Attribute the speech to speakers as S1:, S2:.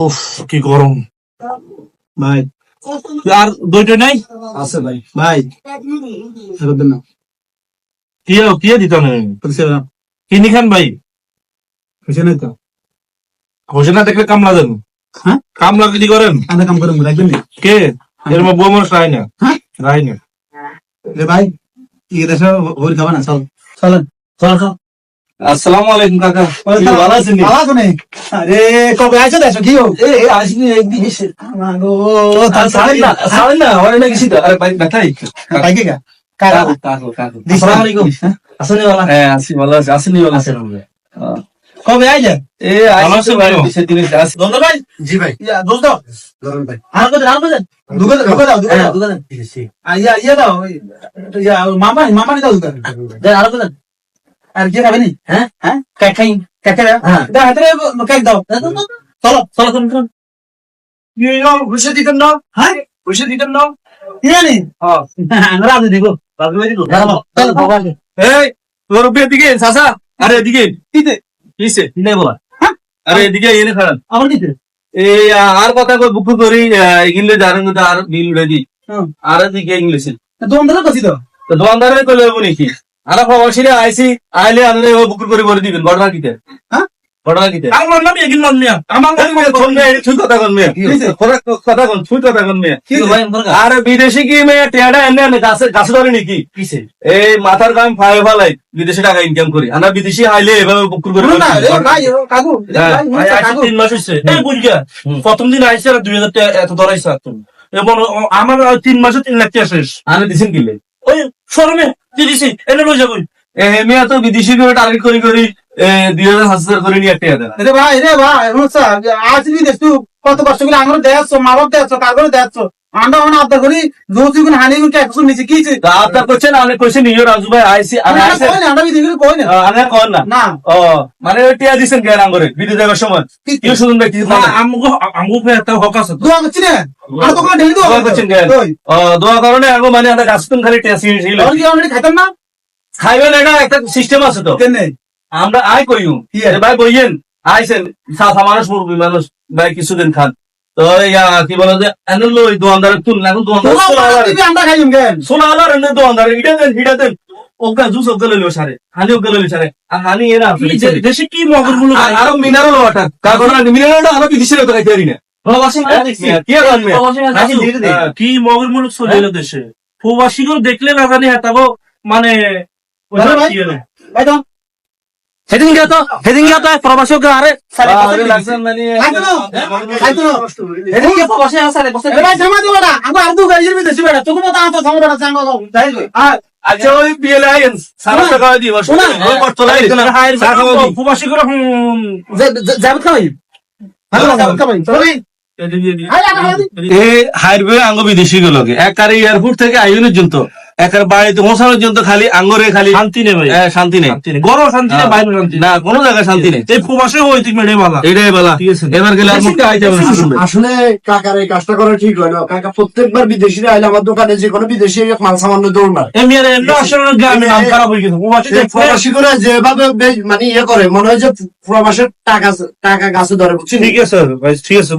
S1: উফ কি গরম ভাই। আর দুইটা নাই
S2: আছে ভাই ভাই না
S1: কি দিত না কিনি খান ভাই
S2: বুঝে নাই তো
S1: হোসেন না দেখলে কামলা দেন।
S2: হ্যাঁ
S1: কামলা কি করেন?
S2: আমরা কাম করে রাখবেন
S1: কে এর মধ্যে বউ মানুষ রায় না
S2: হ্যাঁ
S1: রায় না
S2: রে ভাই এই দেশে ওর খাবার না চল চলেন চল চল।
S3: আসসালামু আলাইকুম কাকা, ভালো আছেন?
S2: ভালো আছো নে? আরে কবে আইছো দেশে কি
S3: আসিনি একদিন এসে।
S2: মাগো
S3: সালেন না ওরে না কিছু আরে ভাই ব্যথাই
S2: কাকে কা কারা
S3: কাকু কাকু
S2: আসসালামু আলাইকুম আসলে ভালো
S3: হ্যাঁ আসি ভালো আছে, আসেনি ভালো আছে।
S2: কবে আইলে
S3: ভালো আছে ভাই, বিশেষ দিনে আসি।
S2: দোস্ত ভাই
S4: জি ভাই
S2: ইয়া দোস্ত
S4: ধরুন ভাই
S2: আর কত দুগা দাও ইয়া ইয়া দাও ইয়া মামা দাও দুগা দে আর কত আর কি খাবেনি হ্যাঁ হ্যাঁ কেক খাই কেক খাই দা হাতে কেক দাও চলো চলো চলো
S1: ঘুষে দিতেন না
S2: হ্যাঁ
S1: ঘুষে দিতেন না
S2: কি জানি আমরা আজ দিব চলো চলো বাবা
S1: এই তোর উপরে দিকে চাচা আরে এদিকে
S2: দিতে
S1: কিসে
S2: নাই বলা
S1: আরে এদিকে এনে খারাপ
S2: আমার দিতে
S1: এই আর কথা কই বুক করি ইংলিশ জানেন তো আর বিল রেডি আর এদিকে ইংলিশ
S2: দোকান ধরে বসি তো
S1: তো দোকানদারে কইলে হবো নাকি আর প্রবাসীরা আইসি আইলে আনলে ও বুক করে বলে দিবেন ঘটনা কিতে
S2: হ্যাঁ
S1: ঘটনা কিতে আমার নাম এগিন নাম নিয়া আমার নাম শুনবে তুই কথা কোন মেয়ে কথা কোন তুই কথা কোন মেয়ে আর বিদেশি কি মেয়ে টেডা এনে এনে গাছে গাছে ধরে নাকি
S2: কিসে
S1: এই মাথার কাম ফাই ফালাই বিদেশি টাকা ইনকাম করি আমরা বিদেশি আইলে এভাবে বুক করে
S2: না ভাই কাকু কাকু
S1: 3 মাস হইছে এই বুঝা প্রথম দিন আইছে আর 2000 টাকা এত ধরাইছে তুমি এবং আমার 3 মাসে 3 লাখ টাকা শেষ
S3: আরে দিছেন কিলে
S1: ওই শরমে দিদিছি এনে লই যাবই মেয়ে তো বিদেশি করে টার্গেট করি 2000 করে নিয়ে টাকা দেয়
S2: রে ভাই রুসা আজ বি দেশ তুই কত কষ্ট করে আঙ্গুর দেছ মারব দেছ কাগর দেছ আন্ডা মানে আদা করি জোসি গুণ হানি গুণ কেক শুন নিছি কিছে
S1: আপনার কোশ্চেন আমি কোশ্চেন নিও রাজু ভাই আইসি আমি আইসি
S2: আন্ডা বি দিগুলো কই না
S1: আমি কোন না
S2: না
S1: ও মানে ওই টিয়া দিছেন কেন আঙ্গুরে বিদেশ যাবার সময় কি শুনুন ভাই কি আমগো একটা হক আছে
S2: দোয়া করছি না আর তো কোন ঢেলি দোয়া
S1: করছেন কেন ও দোয়া কারণে আঙ্গো মানে আমরা গাছতুন খালি টিয়া ছিল
S2: আর কি আমরা খাইতাম না
S1: খাইবেন এটা একটা সিস্টেম আছে তো
S2: কেন
S1: আমরা আই কইউ ভাই বইয়েন আইছেন সাফা মানুষ মুরবি মানুষ ভাই কিছুদিন খান তো ইয়া কি বলে যে এনল ওই দোকানদার তুল না দোকানদার
S2: আমরা খাইম কেন
S1: সোনা আলার এনে দোকানদার এটা দেন ওকা জুস ওকে লইলো সারে হানি ওকে লইলো সারে আর হানি এরা দেশে কি মগর গুলো আর মিনারেল ওয়াটার কারণ মিনারেল ওয়াটার আমরা বিদেশে তো খাইতে পারি না কি মগর মুলুক চলিল দেশে প্রবাসী গুলো দেখলে না জানি হেতাবো মানে
S2: সেদিন গেতো প্রবাসী আরে এদিকে প্রবাসী আছে বসে ভাই জামা দিবাটা আমরা আর দু গাড়ির ভিতরে দিছি বেটা তুমি তো আতো জামা বেটা জাঙ্গ দাও তাই
S1: আচ্ছা ওই বিএল আইন সারা টাকা দিব শোনা ওই পড়তলাই প্রবাসী গুলো
S2: যাবত খাই ভালো খাই চলি
S1: এই হাইওয়ে আঙ্গ বিদেশি গুলোকে একারে এয়ারপোর্ট থেকে আইনের জন্য একার বাড়িতে পৌঁছানোর জন্য খালি আঙ্গরে খালি শান্তি নেই ভাই শান্তি নেই গরম শান্তি নেই বাইরে শান্তি না কোনো জায়গায় শান্তি নেই এই প্রবাসে ওই ঠিক মেডে বালা এটাই বালা এবার গেলে আর মুখটা আইতে হবে
S4: আসলে কাকার এই কাজটা করা ঠিক হয় না। কাকা প্রত্যেকবার বিদেশিরা আইলে আমার দোকানে যে কোনো বিদেশি মাল সামান্য দৌড় মারে
S1: এমনি আসলে গ্রামে নাম খারাপ হয়ে গেছে
S4: প্রবাসী করে যেভাবে মানে ইয়ে করে মনে হয় যে প্রবাসের টাকা গাছে ধরে বুঝছি।
S1: ঠিক আছে ভাই ঠিক আছে